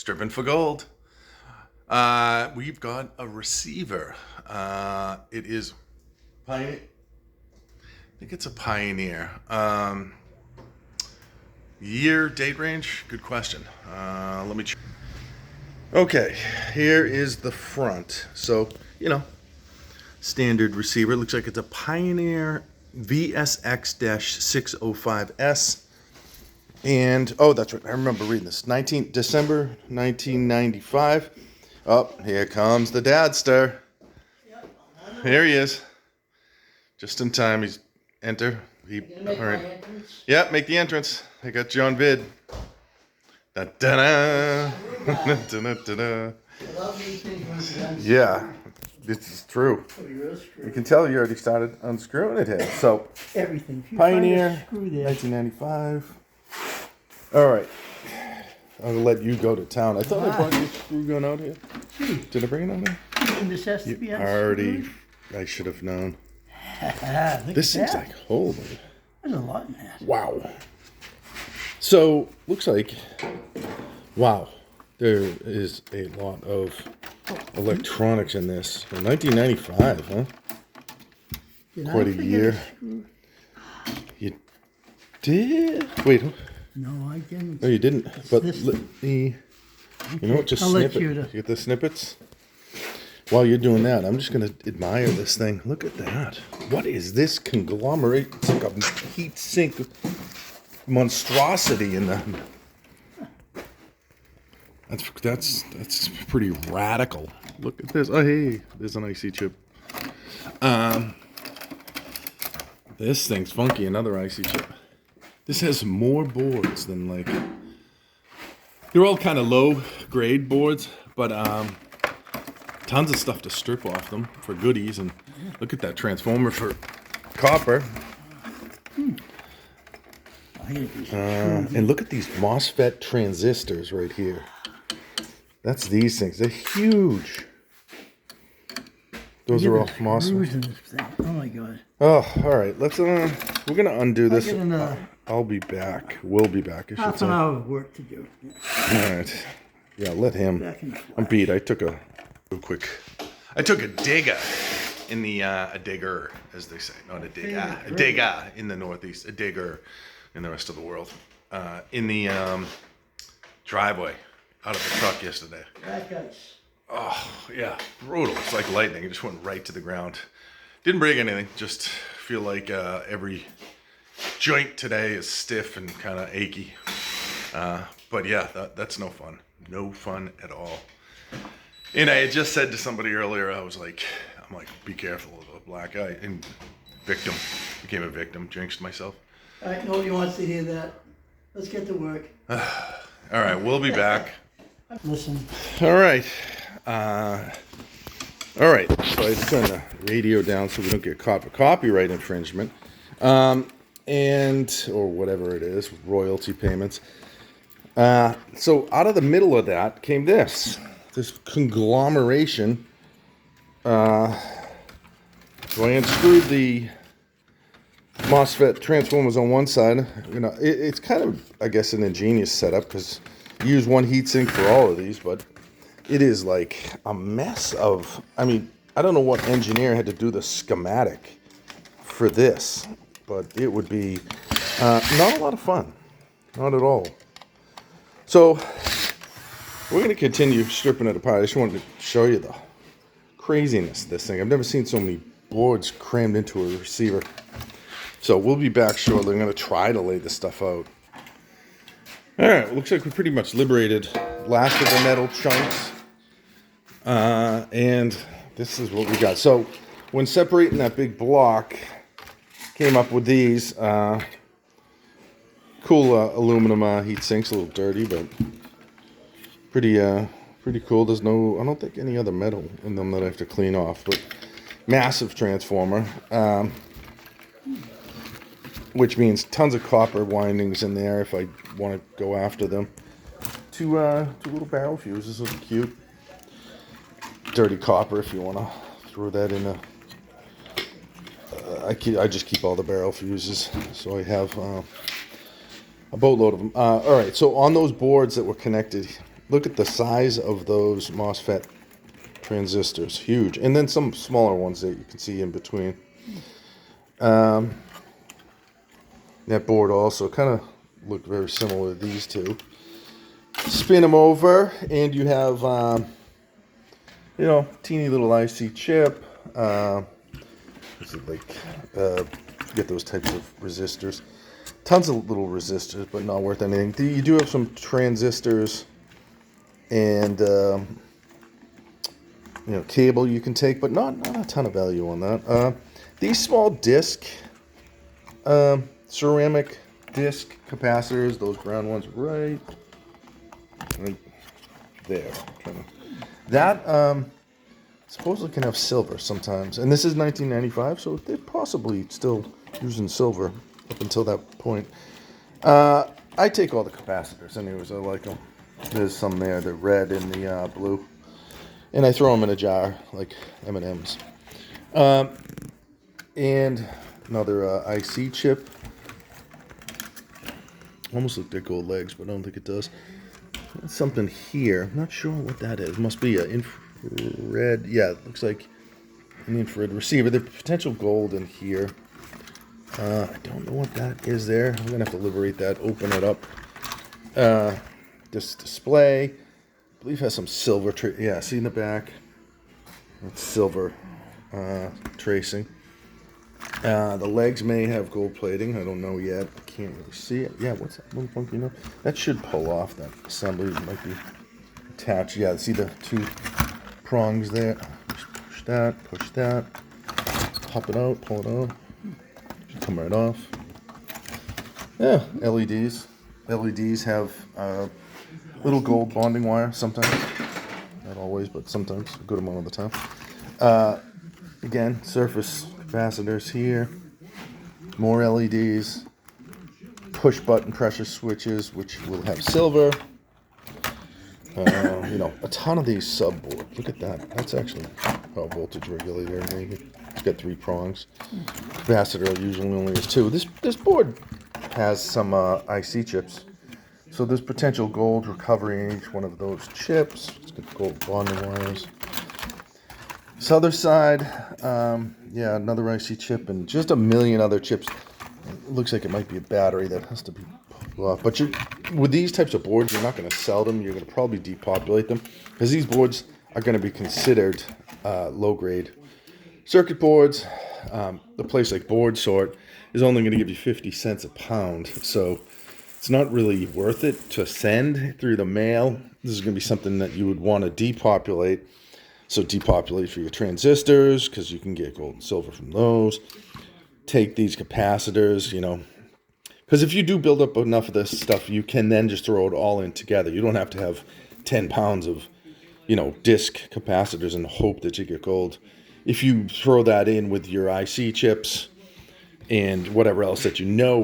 Stripping for gold. We've got a receiver. It is Pioneer. I think it's a Pioneer. Year, date range? Good question. Let me check. Okay, here is the front. So, standard receiver. Looks like it's a Pioneer VSX 605S. And, oh, that's right. I remember reading this. December 1995. Oh, here comes the dadster. Here he is. Just in time. He's enter. All right. Yeah, make the entrance. I got you on vid. Da da da. Da da da. Yeah, this is true. You can tell you already started unscrewing it here. So, everything. Pioneer, 1995. All right. I'm going to let you go to town. I thought I brought your screw gun out here. Did I bring it out here? This has to be already. I should have known. This seems like, holy. There's a lot in that. Wow. So, looks like, wow, there is a lot of electronics in this. In 1995, huh? Quite a year. You did? Wait. No, I didn't. No, you didn't. But let me, you know what, just snip it. You get the snippets? While you're doing that, I'm just going to admire this thing. Look at that. What is this conglomerate? It's like a heat sink monstrosity in the... That's pretty radical. Look at this. Oh, hey, there's an IC chip. This thing's funky. Another IC chip. This has more boards than like... They're all kind of low grade boards, but tons of stuff to strip off them for goodies. And look at that transformer for copper. And look at these MOSFET transistors right here. That's these things. They're huge. Those are all MOSFET. Oh my god. Oh, all right. Let's we're gonna undo this. I'll be back. We'll be back. I should half say. an hour of work to do. All right. Yeah, let him. I'm beat. I took a digger in the a digger, as they say, not a digger, a digger in the Northeast, a digger in the rest of the world, in the driveway out of the truck yesterday. Oh yeah, brutal. It's like lightning. It just went right to the ground. Didn't break anything. Just feel like every joint today is stiff and kind of achy. But yeah, that's no fun. No fun at all. And I had just said to somebody earlier, I'm like, be careful of a black guy. And became a victim, jinxed myself. All right, nobody wants to hear that. Let's get to work. All right, we'll be back. Listen. All right. So I just turn the radio down so we don't get caught for copyright infringement. Or whatever it is, royalty payments. So out of the middle of that came this conglomeration. So I unscrewed the MOSFET transformers on one side. It's kind of, I guess, an ingenious setup because you use one heatsink for all of these, but it is like a mess of, I don't know what engineer had to do the schematic for this, but it would be not a lot of fun. Not at all. So we're going to continue stripping it apart. I just wanted to show you the craziness of this thing. I've never seen so many boards crammed into a receiver. So we'll be back shortly. I'm going to try to lay this stuff out. All right, looks like we pretty much liberated last of the metal chunks. And this is what we got. So when separating that big block, came up with these cool aluminum heat sinks. A little dirty, but pretty cool. There's no, I don't think any other metal in them that I have to clean off. But massive transformer, which means tons of copper windings in there if I want to go after them. Two little barrel fuses. Those are cute. Dirty copper if you want to throw that in a... I just keep all the barrel fuses, so I have a boatload of them. All right, so on those boards that were connected look at the size of those MOSFET transistors. Huge. And then some smaller ones that you can see in between. That board also kind of looked very similar to these two. Spin them over, and you have, teeny little IC chip. Is it like, forget those types of resistors. Tons of little resistors, but not worth anything. You do have some transistors and, cable you can take, but not a ton of value on that. These small disc, ceramic disc capacitors, those brown ones right there. That supposedly can have silver sometimes. And this is 1995, so they're possibly still using silver up until that point. I take all the capacitors anyways. I like them. There's some there, the red and the blue. And I throw them in a jar like M&Ms. And another IC chip. Almost looked like gold legs, but I don't think it does. There's something here. I'm not sure what that is. Must be an infrared. Yeah, it looks like an infrared receiver. There's potential gold in here. I don't know what that is there. I'm going to have to liberate that, open it up. This display, I believe, has some silver. Yeah, see in the back? That's silver tracing. The legs may have gold plating. I don't know yet. I can't really see it. Yeah, what's that little funky note? That should pull off. That assembly might be attached. Yeah, see the two prongs there. Just push that. Pop it out, pull it out. Should come right off. Yeah, LEDs. LEDs have little gold bonding wire sometimes. Not always, but sometimes. A good amount of the time. Again, surface capacitors here. More LEDs. Push button pressure switches, which will have silver. A ton of these subboards. Look at that. That's actually a voltage regulator, maybe. It's got 3 prongs. Capacitor usually only has 2. This board has some IC chips. So there's potential gold recovery in each one of those chips. It's got gold bonding wires. This other side, another IC chip and just a million other chips. It looks like it might be a battery that has to be pulled off. But with these types of boards, you're not going to sell them. You're going to probably depopulate them because these boards are going to be considered low-grade circuit boards. A place like Board Sort is only going to give you 50 cents a pound. So it's not really worth it to send through the mail. This is going to be something that you would want to depopulate. So depopulate for your transistors because you can get gold and silver from those. Take these capacitors, because if you do build up enough of this stuff, you can then just throw it all in together. You don't have to have 10 pounds of, disc capacitors and hope that you get gold. If you throw that in with your IC chips and whatever else that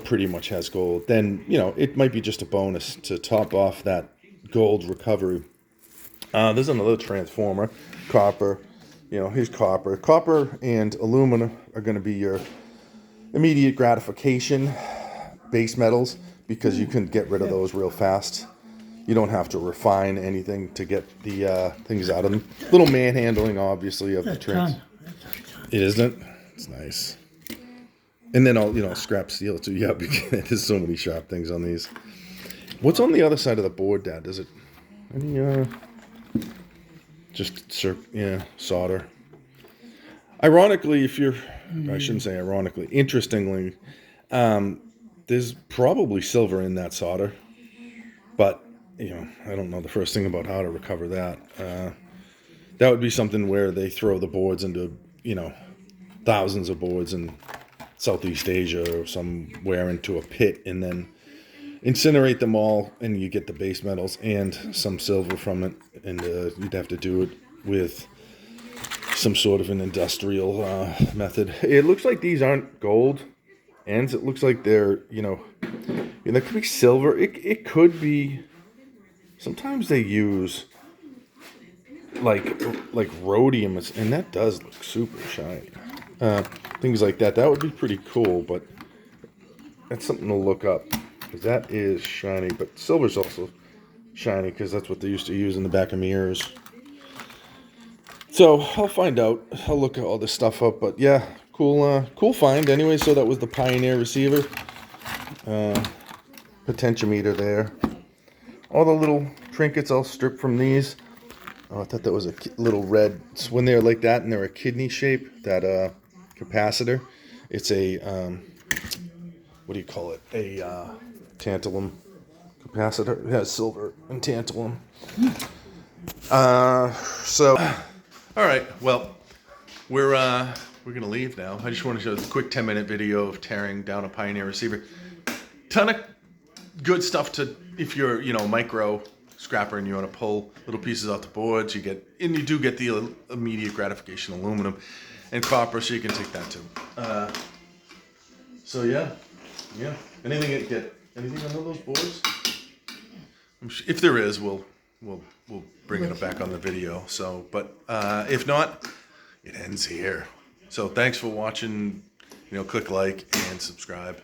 pretty much has gold, then, it might be just a bonus to top off that gold recovery. There's another transformer, copper. Here's copper. Copper and aluminum are going to be your immediate gratification base metals because you can get rid of those real fast. You don't have to refine anything to get the things out of them. Little manhandling, obviously, of the trans. It isn't. It's nice. And then all scrap steel too. Yeah, because there's so many sharp things on these. What's on the other side of the board, Dad? Is it any just solder? Ironically, I shouldn't say ironically, interestingly, there's probably silver in that solder, but I don't know the first thing about how to recover that. That would be something where they throw the boards into thousands of boards in Southeast Asia or somewhere into a pit and then incinerate them all, and you get the base metals and some silver from it, and you'd have to do it with some sort of an industrial method. It looks like these aren't gold ends. It looks like they're, that could be silver. It could be, sometimes they use like rhodium, and that does look super shiny. Things like that. That would be pretty cool, but that's something to look up because that is shiny. But silver's also shiny because that's what they used to use in the back of mirrors. So I'll find out. I'll look at all this stuff up. But yeah, cool find. Anyway, so that was the Pioneer receiver. Potentiometer there. All the little trinkets I'll strip from these. Oh, I thought that was a little red. So when they're like that and they're a kidney shape, that capacitor, it's a what do you call it? A tantalum capacitor. It has silver and tantalum. So, all right. Well, we're gonna leave now. I just want to show a quick 10-minute video of tearing down a Pioneer receiver. Ton of good stuff to, if you're, micro scrapper and you want to pull little pieces off the boards, you do get the immediate gratification aluminum and copper, so you can take that too. So yeah. Anything on those boards? If there is, we'll bring it back on the video. So, but if not, it ends here. So thanks for watching. Click like and subscribe.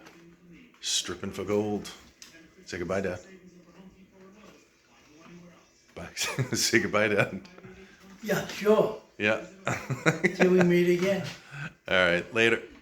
Stripping for gold. Say goodbye, Dad. Bye. Say goodbye, Dad. Yeah, sure. Yeah. Till we meet again. All right. Later.